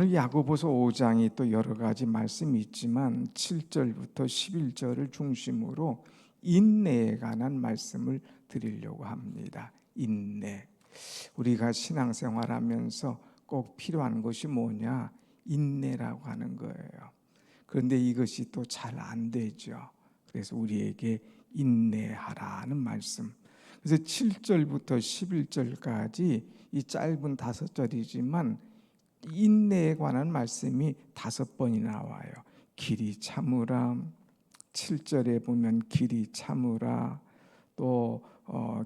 오늘 야고보서 5장이 또 여러 가지 말씀이 있지만 7절부터 11절을 중심으로 인내에 관한 말씀을 드리려고 합니다. 인내. 우리가 신앙생활하면서 꼭 필요한 것이 뭐냐? 인내라고 하는 거예요. 그런데 이것이 또 잘 안 되죠. 그래서 우리에게 인내하라는 말씀. 그래서 7절부터 11절까지 이 짧은 5절이지만 인내에 관한 말씀이 5번이 나와요. 길이 참으라. 7절에 보면 길이 참으라. 또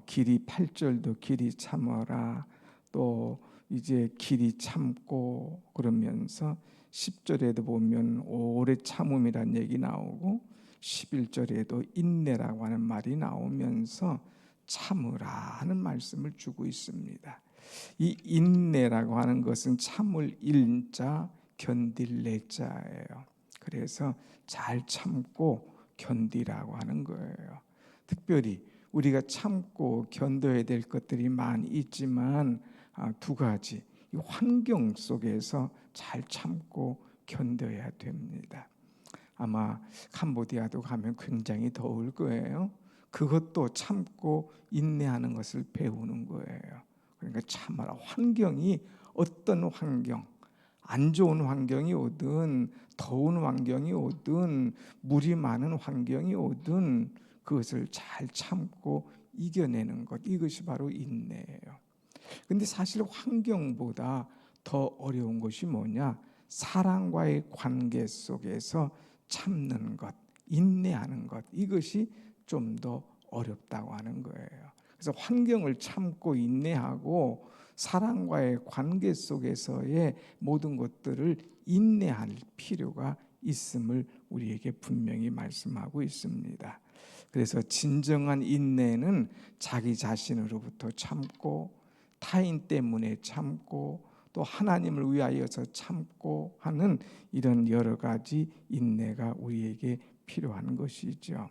길이 8절도 길이 참어라. 또 이제 길이 참고 그러면서 10절에도 보면 오래 참음이란 얘기 나오고 11절에도 인내라고 하는 말이 나오면서 참으라 하는 말씀을 주고 있습니다. 이 인내라고 하는 것은 참을 일자, 견딜 내자예요. 그래서 잘 참고 견디라고 하는 거예요. 특별히 우리가 참고 견뎌야 될 것들이 많이 있지만 두 가지, 이 환경 속에서 잘 참고 견뎌야 됩니다. 아마 캄보디아도 가면 굉장히 더울 거예요. 그것도 참고 인내하는 것을 배우는 거예요. 그러니까 참아라. 환경이 어떤 환경, 안 좋은 환경이 오든 더운 환경이 오든 물이 많은 환경이 오든 그것을 잘 참고 이겨내는 것, 이것이 바로 인내예요. 근데 사실 환경보다 더 어려운 것이 뭐냐? 사람과의 관계 속에서 참는 것, 인내하는 것, 이것이 좀 더 어렵다고 하는 거예요. 그래서 환경을 참고 인내하고 사람과의 관계 속에서의 모든 것들을 인내할 필요가 있음을 우리에게 분명히 말씀하고 있습니다. 그래서 진정한 인내는 자기 자신으로부터 참고 타인 때문에 참고 또 하나님을 위하여서 참고 하는 이런 여러 가지 인내가 우리에게 필요한 것이죠.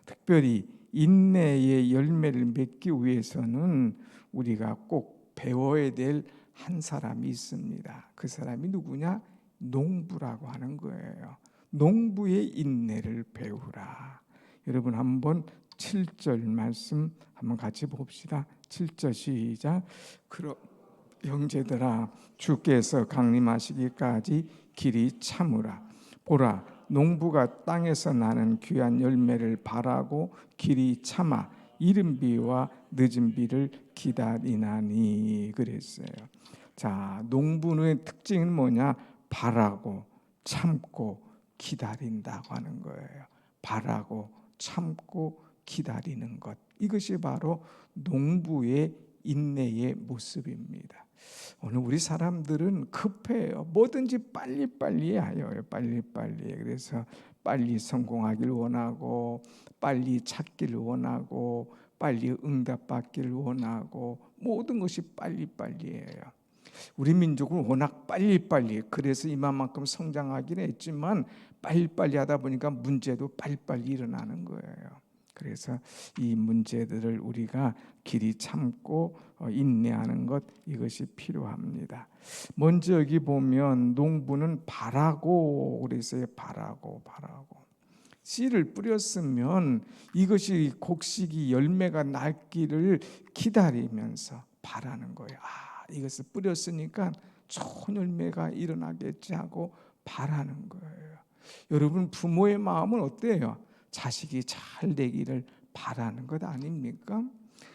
특별히 인내의 열매를 맺기 위해서는 우리가 꼭 배워야 될 한 사람이 있습니다. 그 사람이 누구냐? 농부라고 하는 거예요. 농부의 인내를 배우라. 여러분 한번 7절 말씀 한번 같이 봅시다. 7절 시작. 그럼 형제들아, 주께서 강림하시기까지 길이 참으라. 보라, 농부가 땅에서 나는 귀한 열매를 바라고 길이 참아 이른 비와 늦은 비를 기다리나니 그랬어요. 자, 농부의 특징은 뭐냐? 바라고 참고 기다린다고 하는 거예요. 바라고 참고 기다리는 것, 이것이 바로 농부의 인내의 모습입니다. 오늘 우리 사람들은 급해요. 뭐든지 빨리빨리 하여요. 빨리빨리. 그래서 빨리 성공하길 원하고 빨리 찾기를 원하고 빨리 응답받기를 원하고 모든 것이 빨리빨리예요. 우리 민족은 워낙 빨리빨리, 그래서 이만큼 성장하긴 했지만 빨리빨리 하다 보니까 문제도 빨리빨리 일어나는 거예요. 그래서 이 문제들을 우리가 길이 참고 인내하는 것, 이것이 필요합니다. 먼저 여기 보면 농부는 바라고 그랬어요. 바라고 씨를 뿌렸으면 이것이 곡식이 열매가 날기를 기다리면서 바라는 거예요. 이것을 뿌렸으니까 좋은 열매가 일어나겠지 하고 바라는 거예요. 여러분 부모의 마음은 어때요? 자식이 잘 되기를 바라는 것 아닙니까?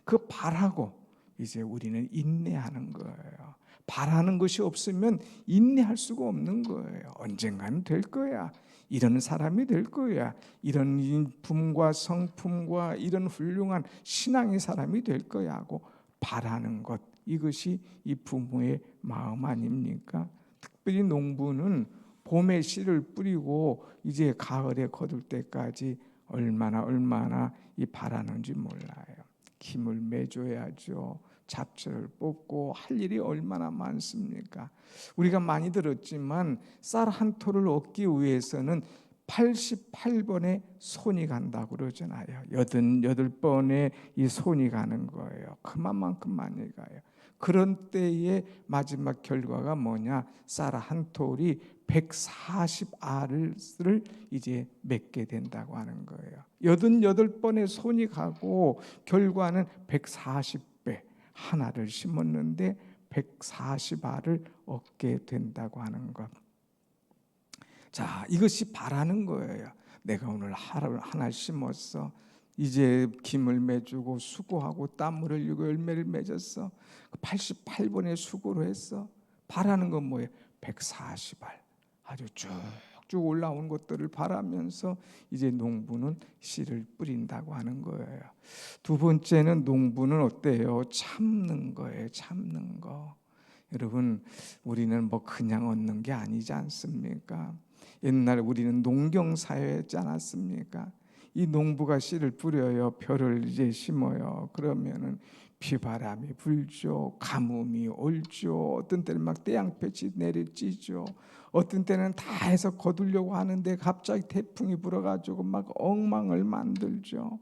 그 바라고 이제 우리는 인내하는 거예요. 바라는 것이 없으면 인내할 수가 없는 거예요. 언젠가는 될 거야. 이런 사람이 될 거야. 이런 품과 성품과 이런 훌륭한 신앙의 사람이 될 거야 하고 바라는 것, 이것이 이 부모의 마음 아닙니까? 특별히 농부는 봄에 씨를 뿌리고 이제 가을에 거둘 때까지 얼마나 이 바라는지 몰라요. 김을 매줘야죠. 잡초를 뽑고 할 일이 얼마나 많습니까? 우리가 많이 들었지만 쌀 한 톨을 얻기 위해서는 88번의 손이 간다고 그러잖아요. 88번의 이 손이 가는 거예요. 그만큼 많이 가요. 그런 때의 마지막 결과가 뭐냐? 쌀 한 톨이 140알을 이제 맺게 된다고 하는 거예요. 88번의 손이 가고 결과는 140배, 하나를 심었는데 140알을 얻게 된다고 하는 것. 자, 이것이 바라는 거예요. 내가 오늘 하나 심었어. 이제 김을 매주고 수고하고 땀을 흘리고 열매를 맺었어. 88번의 수고로 했어. 바라는 건 뭐예요? 140알. 아주 쭉쭉 올라온 것들을 바라면서 이제 농부는 씨를 뿌린다고 하는 거예요. 두 번째는 농부는 어때요? 참는 거예요. 참는 거. 여러분, 우리는 뭐 그냥 얻는 게 아니지 않습니까? 옛날에 우리는 농경사회였지 않았습니까? 이 농부가 씨를 뿌려요. 벼를 이제 심어요. 그러면은 비바람이 불죠. 가뭄이 올죠. 어떤 때는 막 태양볕이 내리쬐죠. 어떤 때는 다 해서 거두려고 하는데 갑자기 태풍이 불어가지고 막 엉망을 만들죠.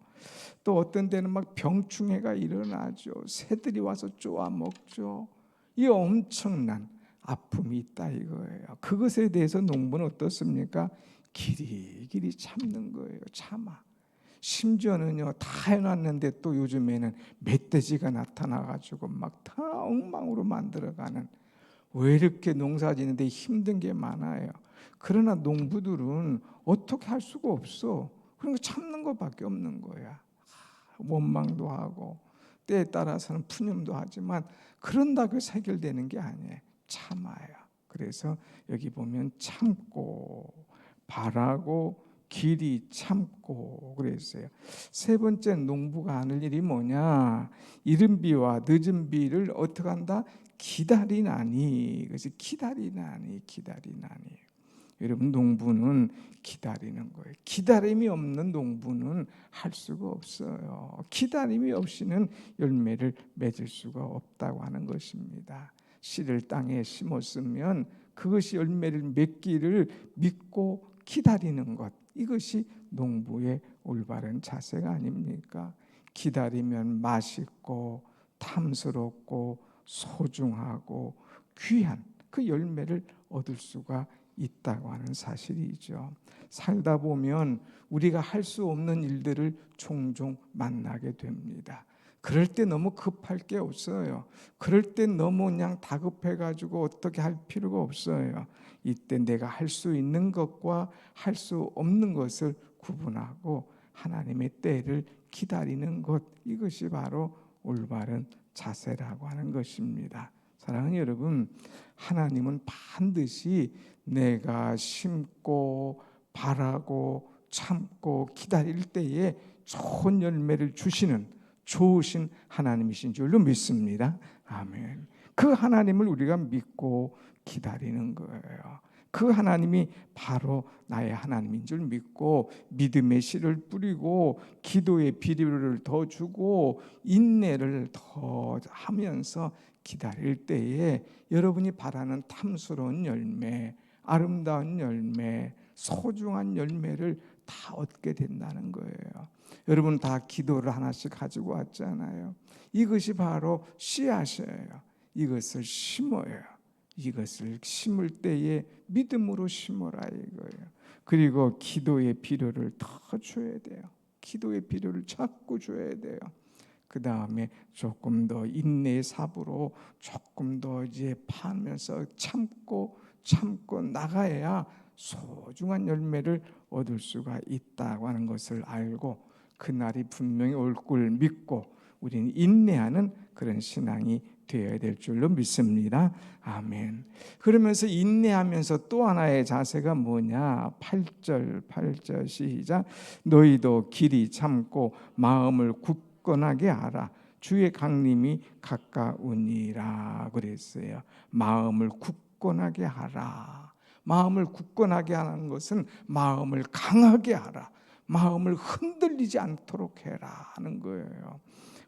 또 어떤 때는 막 병충해가 일어나죠. 새들이 와서 쪼아 먹죠. 이 엄청난 아픔이 있다 이거예요. 그것에 대해서 농부는 어떻습니까? 길이 참는 거예요. 참아. 심지어는요, 다 해놨는데 또 요즘에는 멧돼지가 나타나가지고 막 다 엉망으로 만들어가는, 왜 이렇게 농사 지는데 힘든 게 많아요. 그러나 농부들은 어떻게 할 수가 없어. 그러니까 참는 것밖에 없는 거야. 원망도 하고 때에 따라서는 푸념도 하지만 그런다고 해결되는 게 아니에요. 참아요. 그래서 여기 보면 참고 바라고 길이 참고 그랬어요. 세 번째 농부가 하는 일이 뭐냐? 이른 비와 늦은 비를 어떻게 한다? 기다리나니. 그래서 기다리나니. 여러분, 농부는 기다리는 거예요. 기다림이 없는 농부는 할 수가 없어요. 기다림이 없이는 열매를 맺을 수가 없다고 하는 것입니다. 씨를 땅에 심었으면 그것이 열매를 맺기를 믿고 기다리는 것, 이것이 농부의 올바른 자세가 아닙니까? 기다리면 맛있고 탐스럽고 소중하고 귀한 그 열매를 얻을 수가 있다고 하는 사실이죠. 살다 보면 우리가 할 수 없는 일들을 종종 만나게 됩니다. 그럴 때 너무 급할 게 없어요. 그럴 때 너무 그냥 다급해가지고 어떻게 할 필요가 없어요. 이때 내가 할 수 있는 것과 할 수 없는 것을 구분하고 하나님의 때를 기다리는 것, 이것이 바로 올바른 자세라고 하는 것입니다. 사랑하는 여러분, 하나님은 반드시 내가 심고 바라고 참고 기다릴 때에 좋은 열매를 주시는 좋으신 하나님이신 줄로 믿습니다. 아멘. 그 하나님을 우리가 믿고 기다리는 거예요. 그 하나님이 바로 나의 하나님인 줄 믿고 믿음의 씨를 뿌리고 기도의 비료를 더 주고 인내를 더 하면서 기다릴 때에 여러분이 바라는 탐스러운 열매, 아름다운 열매, 소중한 열매를 다 얻게 된다는 거예요. 여러분 다 기도를 하나씩 가지고 왔잖아요. 이것이 바로 씨앗이에요. 이것을 심어요. 이것을 심을 때에 믿음으로 심어라 이거예요. 그리고 기도의 필요를 더 줘야 돼요. 기도의 필요를 자꾸 줘야 돼요. 그 다음에 조금 더 인내의 삽으로 조금 더 이제 파면서 참고 나가야 소중한 열매를 얻을 수가 있다고 하는 것을 알고 그날이 분명히 올 걸 믿고 우리는 인내하는 그런 신앙이 되어야 될 줄로 믿습니다. 아멘. 그러면서 인내하면서 또 하나의 자세가 뭐냐? 8절 시작. 너희도 길이 참고 마음을 굳건하게 하라. 주의 강림이 가까우니라 그랬어요. 마음을 굳건하게 하라. 마음을 굳건하게 하는 것은 마음을 강하게 하라. 마음을 흔들리지 않도록 해라 하는 거예요.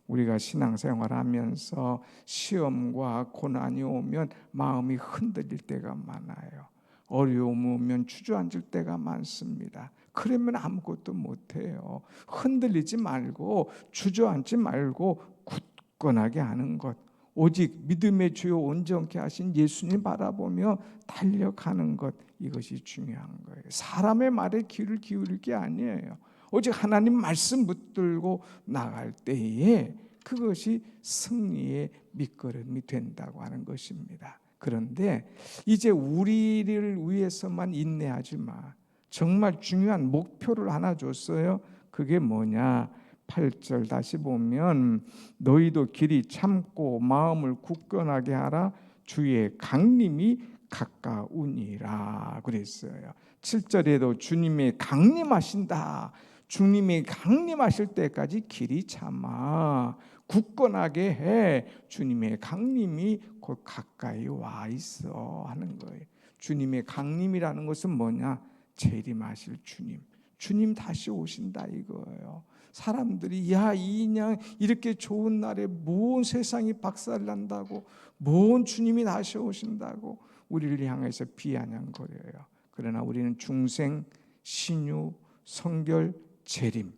우리가 신앙생활하면서 시험과 고난이 오면 마음이 흔들릴 때가 많아요. 어려움 오면 주저앉을 때가 많습니다. 그러면 아무것도 못해요. 흔들리지 말고 주저앉지 말고 굳건하게 하는 것, 오직 믿음의 주요 온전케 하신 예수님 바라보며 달려가는 것, 이것이 중요한 거예요. 사람의 말에 귀를 기울일 게 아니에요. 오직 하나님 말씀 붙들고 나갈 때에 그것이 승리의 밑거름이 된다고 하는 것입니다. 그런데 이제 우리를 위해서만 인내하지 마. 정말 중요한 목표를 하나 줬어요. 그게 뭐냐? 8절 다시 보면 너희도 길이 참고 마음을 굳건하게 하라. 주의 강림이 가까우니라 그랬어요. 7절에도 주님의 강림하신다. 주님이 강림하실 때까지 길이 참아 굳건하게 해. 주님의 강림이 곧 가까이 와 있어 하는 거예요. 주님의 강림이라는 것은 뭐냐? 재림하실 주님. 주님 다시 오신다 이거예요. 사람들이 야 이냥 이렇게 좋은 날에 뭔 세상이 박살난다고, 뭔 주님이 다시 오신다고 우리를 향해서 비아냥거려요. 그러나 우리는 중생, 신유, 성결, 재림,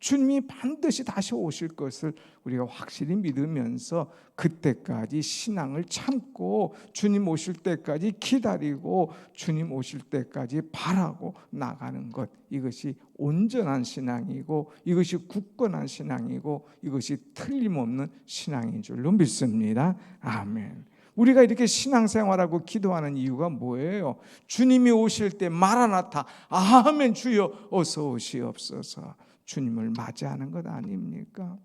주님이 반드시 다시 오실 것을 우리가 확실히 믿으면서 그때까지 신앙을 참고 주님 오실 때까지 기다리고 주님 오실 때까지 바라고 나가는 것, 이것이 온전한 신앙이고 이것이 굳건한 신앙이고 이것이 틀림없는 신앙인 줄로 믿습니다. 아멘. 우리가 이렇게 신앙생활하고 기도하는 이유가 뭐예요? 주님이 오실 때 마라나타, 아멘 주여 어서 오시옵소서, 주님을 맞이하는 것 아닙니까?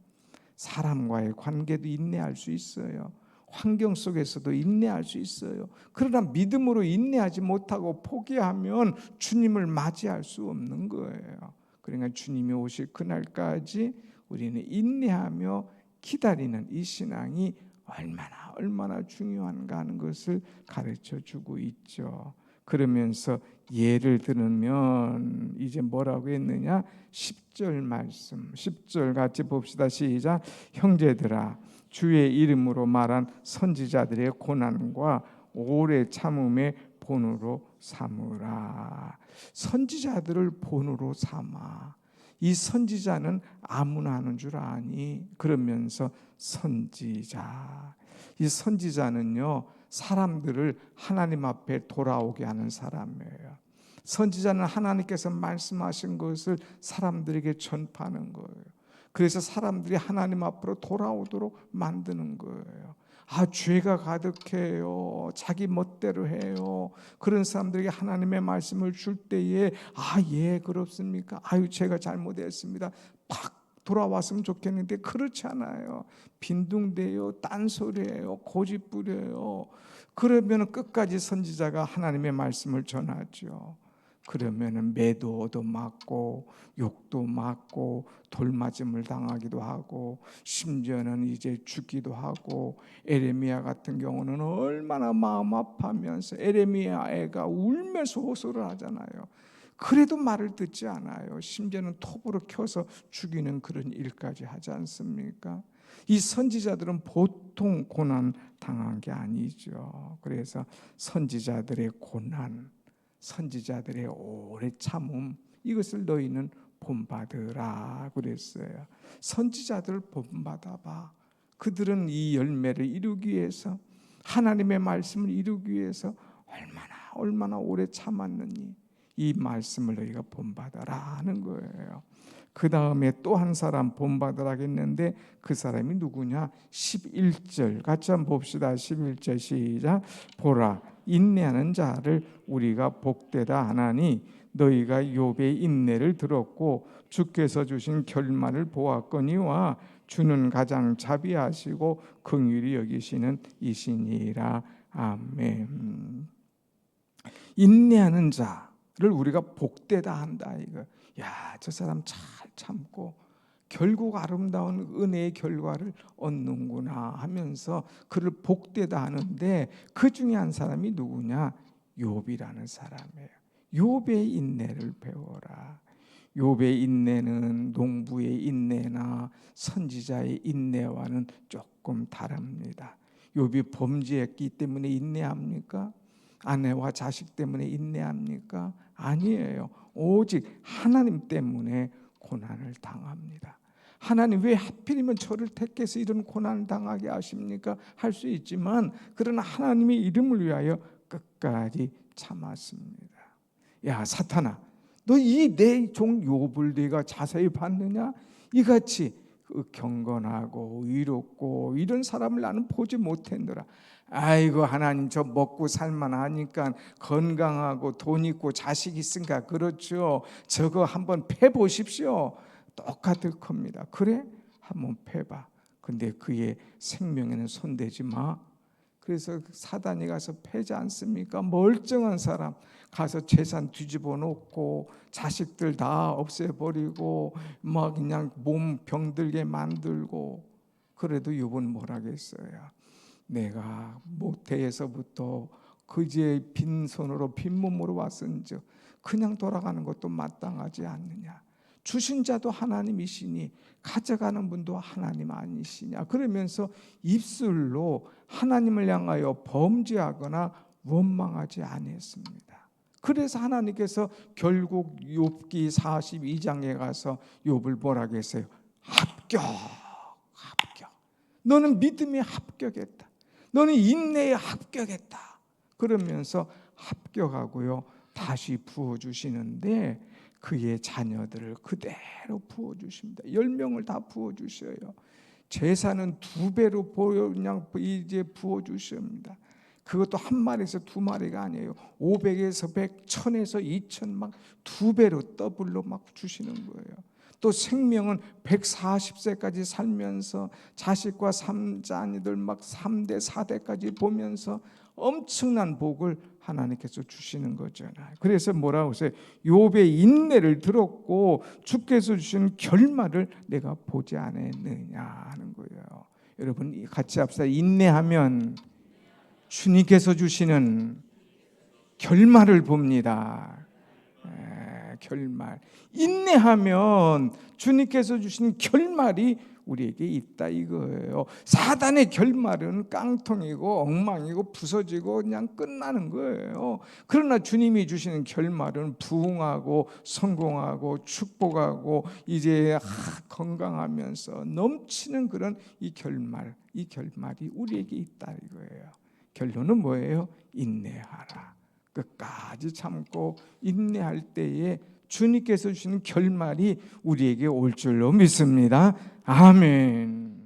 사람과의 관계도 인내할 수 있어요. 환경 속에서도 인내할 수 있어요. 그러나 믿음으로 인내하지 못하고 포기하면 주님을 맞이할 수 없는 거예요. 그러니까 주님이 오실 그날까지 우리는 인내하며 기다리는 이 신앙이 얼마나 중요한가 하는 것을 가르쳐 주고 있죠. 그러면서 예를 들으면 이제 뭐라고 했느냐? 10절 말씀, 10절 같이 봅시다. 시작. 형제들아, 주의 이름으로 말한 선지자들의 고난과 오래 참음의 본으로 삼으라. 선지자들을 본으로 삼아. 이 선지자는 아무나 하는 줄 아니? 그러면서 선지자, 이 선지자는요 사람들을 하나님 앞에 돌아오게 하는 사람이에요. 선지자는 하나님께서 말씀하신 것을 사람들에게 전파하는 거예요. 그래서 사람들이 하나님 앞으로 돌아오도록 만드는 거예요. 아, 죄가 가득해요. 자기 멋대로 해요. 그런 사람들에게 하나님의 말씀을 줄 때에 아, 예, 그렇습니까? 아유, 제가 잘못했습니다. 팍 돌아왔으면 좋겠는데 그렇지 않아요. 빈둥대요, 딴소리예요, 고집부려요. 그러면 끝까지 선지자가 하나님의 말씀을 전하죠. 그러면은 매도 얻어맞고 욕도 맞고 돌맞음을 당하기도 하고 심지어는 이제 죽기도 하고, 에레미야 같은 경우는 얼마나 마음 아파하면서 에레미야 애가 울면서 호소를 하잖아요. 그래도 말을 듣지 않아요. 심지어는 톱으로 켜서 죽이는 그런 일까지 하지 않습니까? 이 선지자들은 보통 고난 당한 게 아니죠. 그래서 선지자들의 고난, 선지자들의 오래 참음, 이것을 너희는 본받으라 그랬어요. 선지자들 본받아봐. 그들은 이 열매를 이루기 위해서, 하나님의 말씀을 이루기 위해서 얼마나 오래 참았느니 이 말씀을 너희가 본받아라 하는 거예요. 그 다음에 또 한 사람 본받으라 했는데 그 사람이 누구냐? 11절 같이 한번 봅시다. 11절 시작. 보라, 인내하는 자를 우리가 복되다 하나니 너희가 욥의 인내를 들었고 주께서 주신 결말을 보았거니와 주는 가장 자비하시고 긍휼히 여기시는 이시니라. 아멘. 인내하는 자를 우리가 복되다 한다 이거. 야, 저 사람 잘 참고 결국 아름다운 은혜의 결과를 얻는구나 하면서 그를 복되다 하는데 그 중에 한 사람이 누구냐? 욥이라는 사람이에요. 욥의 인내를 배워라. 욥의 인내는 농부의 인내나 선지자의 인내와는 조금 다릅니다. 욥이 범죄했기 때문에 인내합니까? 아내와 자식 때문에 인내합니까? 아니에요. 오직 하나님 때문에 고난을 당합니다. 하나님 왜 하필이면 저를 택해서 이런 고난을 당하게 하십니까? 할 수 있지만 그러나 하나님의 이름을 위하여 끝까지 참았습니다. 야 사탄아, 너 이 내 종 욥을 네가 자세히 봤느냐? 이같이 경건하고 의롭고 이런 사람을 나는 보지 못했노라. 아이고 하나님, 저 먹고 살만하니까 건강하고 돈 있고 자식 있으니까 그렇죠. 저거 한번 패보십시오. 똑같을 겁니다. 그래? 한번 패봐. 근데 그의 생명에는 손대지 마. 그래서 사단이 가서 패지 않습니까? 멀쩡한 사람 가서 재산 뒤집어 놓고 자식들 다 없애버리고 막 그냥 몸 병들게 만들고. 그래도 욥은 뭐라겠어요? 내가 모태에서부터 그제 빈손으로 빈몸으로 왔은즉 그냥 돌아가는 것도 마땅하지 않느냐. 주신 자도 하나님이시니 가져가는 분도 하나님 아니시냐. 그러면서 입술로 하나님을 향하여 범죄하거나 원망하지 않았습니다. 그래서 하나님께서 결국 욥기 42장에 가서 욥을 뭐라 했어요? 합격. 너는 믿음에 합격했다. 너는 인내에 합격했다. 그러면서 합격하고요, 다시 부어주시는데 그의 자녀들을 그대로 부어주십니다. 10명을 다 부어주셔요. 재산은 2배로 그냥 이제 부어주십니다. 그것도 한 마리에서 2마리가 아니에요. 500에서 100, 1000에서 2000 막 2배로 더블로 막 주시는 거예요. 또 생명은 140세까지 살면서 자식과 삼자녀들 막 3대 4대까지 보면서 엄청난 복을 하나님께서 주시는 거잖아요. 그래서 뭐라고 하세요? 욥의 인내를 들었고 주께서 주신 결말을 내가 보지 않았느냐 하는 거예요. 여러분 같이 합시다. 인내하면 주님께서 주시는 결말을 봅니다. 결말. 인내하면 주님께서 주신 결말이 우리에게 있다 이거예요. 사단의 결말은 깡통이고 엉망이고 부서지고 그냥 끝나는 거예요. 그러나 주님이 주시는 결말은 부흥하고 성공하고 축복하고 이제 건강하면서 넘치는 그런 이 결말이 우리에게 있다 이거예요. 결론은 뭐예요? 인내하라. 끝까지 참고 인내할 때에 주님께서 주시는 결말이 우리에게 올 줄로 믿습니다. 아멘.